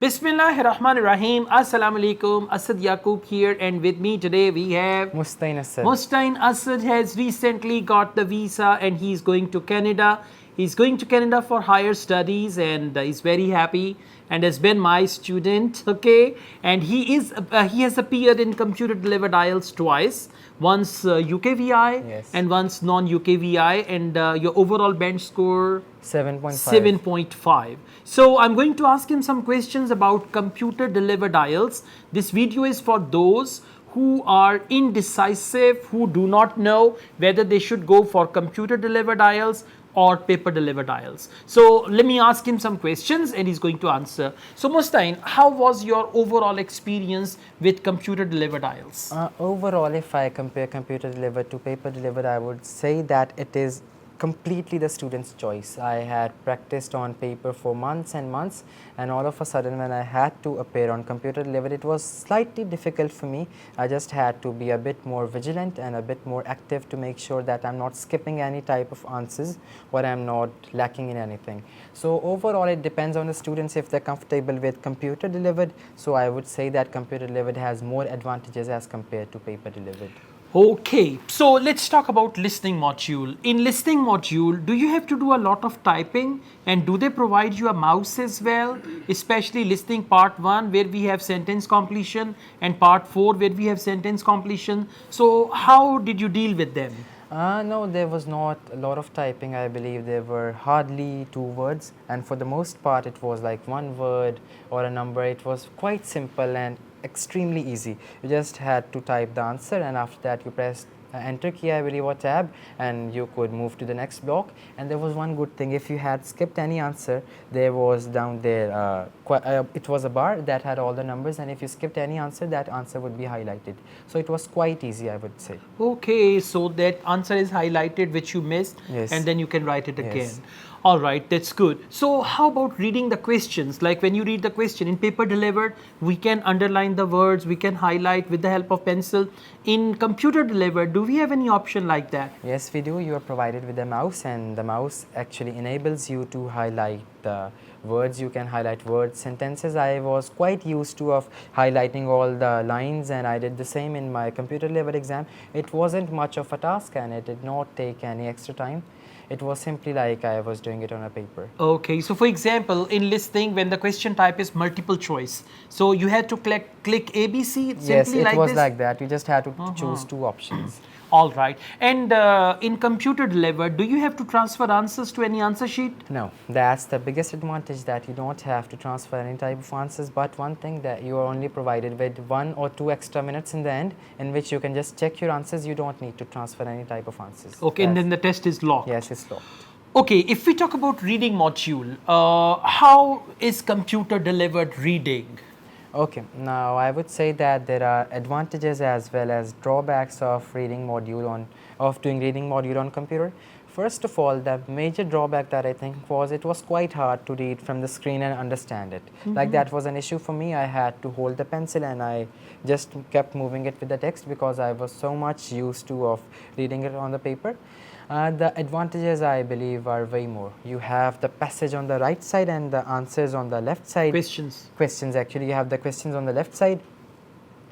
Bismillahirrahmanirrahim. Assalamu alaikum. Asad Yaqub here, and with me today we have Mustain Asad. Mustain. Asad has recently got the visa and he's going to Canada. He's going to Canada for higher studies and he's very happy and has been my student. Okay, and he has appeared in computer delivered IELTS twice. Once UKVI Yes. and once non-UKVI, and your overall bench score 7.5. 7.5. So I'm going to ask him some questions about computer delivered IELTS. This video is for those who are indecisive, who do not know whether they should go for computer delivered IELTS or paper delivered IELTS. So let me ask him some questions and he's going to answer. So Mustain, how was your overall experience with computer delivered IELTS? Overall, if I compare computer delivered to paper delivered, I would say that it is completely the student's choice. I had practiced on paper for months and months, and all of a sudden when I had to appear on computer delivered, it was slightly difficult for me. I just had to be a bit more vigilant and a bit more active to make sure that I'm not skipping any type of answers or I'm not lacking in anything. So overall, it depends on the students if they're comfortable with computer delivered. So I would say that computer delivered has more advantages as compared to paper delivered. Okay, so let's talk about listening module. In listening module, do you have to do a lot of typing, and do they provide you a mouse as well, especially listening part 1 where we have sentence completion and part 4 where we have sentence completion. So how did you deal with them? No, there was not a lot of typing. I believe there were hardly 2 words, and for the most part it was like 1 word or a number. It was quite simple and extremely easy. You just had to type the answer, and after that you pressed enter key, I believe, or tab, and you could move to the next block. And there was one good thing: if you had skipped any answer, there was down there it was a bar that had all the numbers, and if you skipped any answer, that answer would be highlighted. So it was quite easy, I would say. Okay, so that answer is highlighted which you missed, Yes. and then you can write it again. Yes. All right, that's good. So how about reading the questions? Like when you read the question in paper delivered, we can underline the words, we can highlight with the help of pencil. In computer delivered, do we have any option like that? Yes, we do. You are provided with a mouse, and the mouse actually enables you to highlight the words. You can highlight words, sentences. I was quite used to of highlighting all the lines, and I did the same in my computer delivered exam. It wasn't much of a task, and it did not take any extra time. It was simply like I was doing it on a paper. Okay, so for example, in listening, when the question type is multiple choice, so you had to click ABC, simply Yes, it like was this? like that. You just had to choose 2 options. All right. And in computer delivered, do you have to transfer answers to any answer sheet? No, that's the biggest advantage, that you don't have to transfer any type of answers, but one thing, that you are only provided with 1 or 2 extra minutes in the end, in which you can just check your answers. You don't need to transfer any type of answers. Okay, and then the test is locked. Yes, it's locked. Okay, if we talk about reading module, how is computer delivered reading? Okay, now I would say that there are advantages as well as drawbacks of doing reading module on computer. First of all, the major drawback that I think was, it was quite hard to read from the screen and understand it. Like that was an issue for me. I had to hold the pencil and I just kept moving it with the text because I was so much used to of reading it on the paper. The advantages, I believe, are way more. You have the passage on the right side and the answers on the left side. Questions, actually, you have the questions on the left side.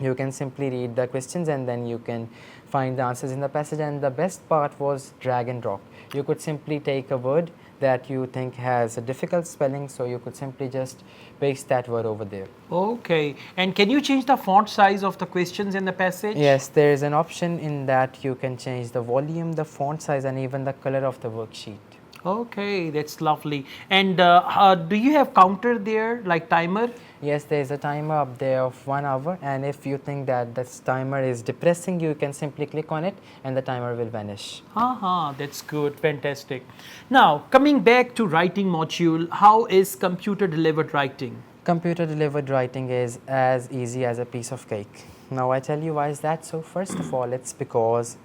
You can simply read the questions and then you can find the answers in the passage. And the best part was drag and drop. You could simply take a word that you think has a difficult spelling, so you could simply just paste that word over there. Okay, and can you change the font size of the questions in the passage? Yes, there is an option in that you can change the volume, the font size, and even the color of the worksheet. Okay, that's lovely. And do you have counter there, like timer? Yes, there is a timer up there of 1 hour, and if you think that this timer is depressing, you can simply click on it and the timer will vanish. That's good, fantastic. Now, coming back to writing module, how is computer delivered writing? Computer delivered writing is as easy as a piece of cake. Now, I tell you why is that so. First of all, it's because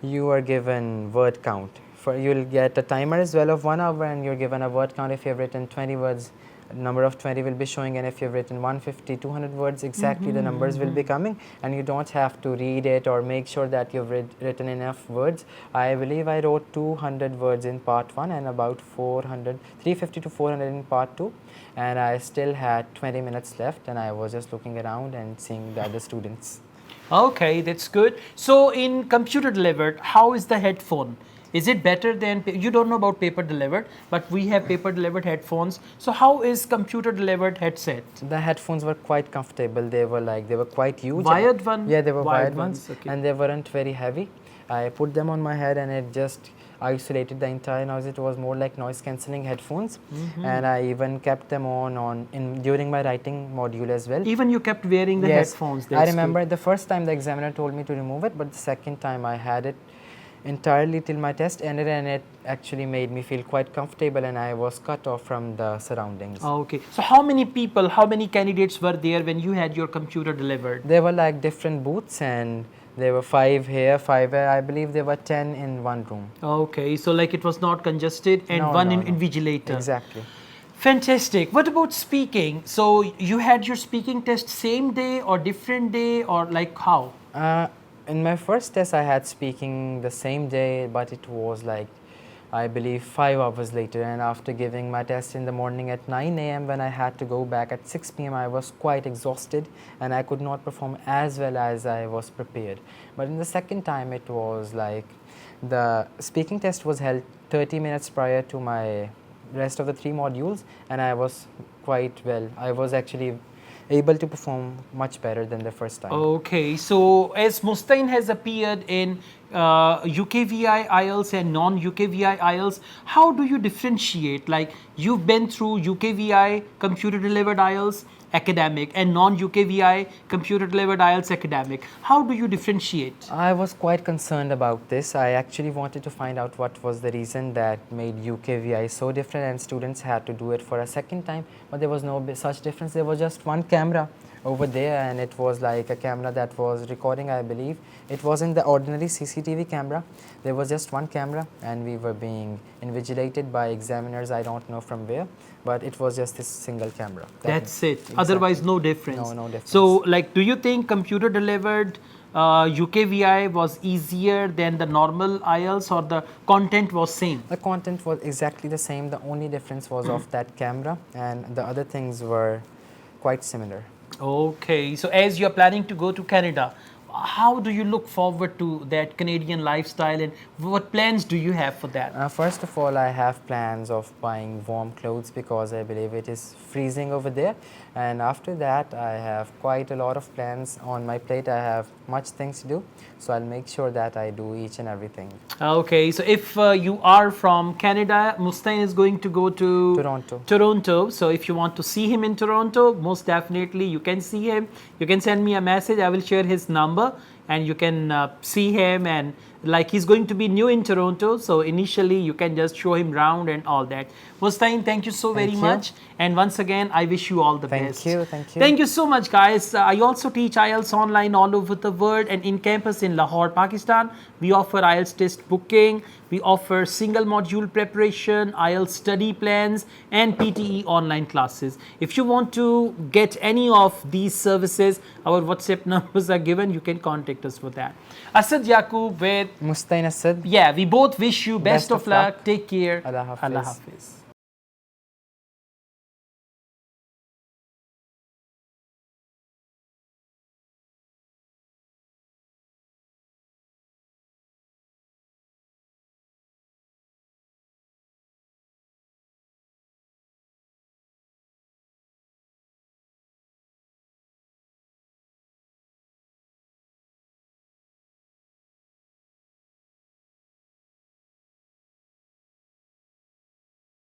you are given word count. You'll get a timer as well of 1 hour, and you're given a word count if you've written 20 words number of 20 will be showing, and if you've written 150, 200 words, exactly the numbers will be coming, and you don't have to read it or make sure that you've written enough words. I believe I wrote 200 words in part 1 and about 350 to 400 in part 2, and I still had 20 minutes left, and I was just looking around and seeing the other students. Okay, that's good. So in computer delivered, how is the headphone? Is it better than, you don't know about paper delivered, but we have paper delivered headphones. So how is computer delivered headset? The headphones were quite comfortable. They were quite huge. Wired one? Yeah, they were wired ones, okay. and they weren't very heavy. I put them on my head and it just isolated the entire noise. It was more like noise cancelling headphones, and I even kept them on during my writing module as well. Even you kept wearing the headphones. I remember the first time the examiner told me to remove it, but the second time I had it entirely till my test ended, and it actually made me feel quite comfortable, and I was cut off from the surroundings. Okay. So how many people, how many candidates were there when you had your computer delivered? There were like different booths, and there were 5 here, 5 here. I believe there were 10 in one room. Okay. So like it was not congested, and one invigilator. Exactly. Fantastic. What about speaking? So you had your speaking test same day or different day, or like how? In my first test, I had speaking the same day, but it was like, I believe, 5 hours later. And after giving my test in the morning at 9 a.m., when I had to go back at 6 p.m., I was quite exhausted and I could not perform as well as I was prepared. But in the second time, it was like the speaking test was held 30 minutes prior to my rest of the 3 modules, and I was quite well. I was actually able to perform much better than the first time. Okay, so as Mustain has appeared in UKVI IELTS and non-UKVI IELTS, how do you differentiate? Like you've been through UKVI computer delivered IELTS academic and non-UKVI computer delivered IELTS academic. How do you differentiate? I was quite concerned about this. I actually wanted to find out what was the reason that made UKVI so different and students had to do it for a second time, but there was no such difference. There was just one camera over there, and it was like a camera that was recording, I believe. It wasn't the ordinary CCTV camera. There was just one camera, and we were being invigilated by examiners, I don't know from where, but it was just this single camera. That's it. Exactly. Otherwise, no difference. No difference. So, like, do you think computer delivered UKVI was easier than the normal IELTS, or the content was same? The content was exactly the same. The only difference was of that camera, and the other things were quite similar. Okay, so as you're planning to go to Canada, how do you look forward to that Canadian lifestyle, and what plans do you have for that? First of all, I have plans of buying warm clothes because I believe it is freezing over there. And after that, I have quite a lot of plans on my plate. I have much things to do, so I'll make sure that I do each and everything. Okay, so if you are from Canada, Mustain is going to go to Toronto. So if you want to see him in Toronto, most definitely you can see him. You can send me a message. I will share his number, and you can see him. And like he's going to be new in Toronto, so initially you can just show him around and all that. Mustain, thank you so very much, and once again I wish you all the best. Thank you so much, guys. I also teach IELTS online all over the world, and in campus in Lahore, Pakistan. We offer IELTS test booking, we offer single module preparation, IELTS study plans, and PTE online classes. If you want to get any of these services, our WhatsApp numbers are given. You can contact us for that. Asad Yaqub with Mustain Asad. Yeah, we both wish you best of luck. Take care. Allah Hafiz. Allah Hafiz.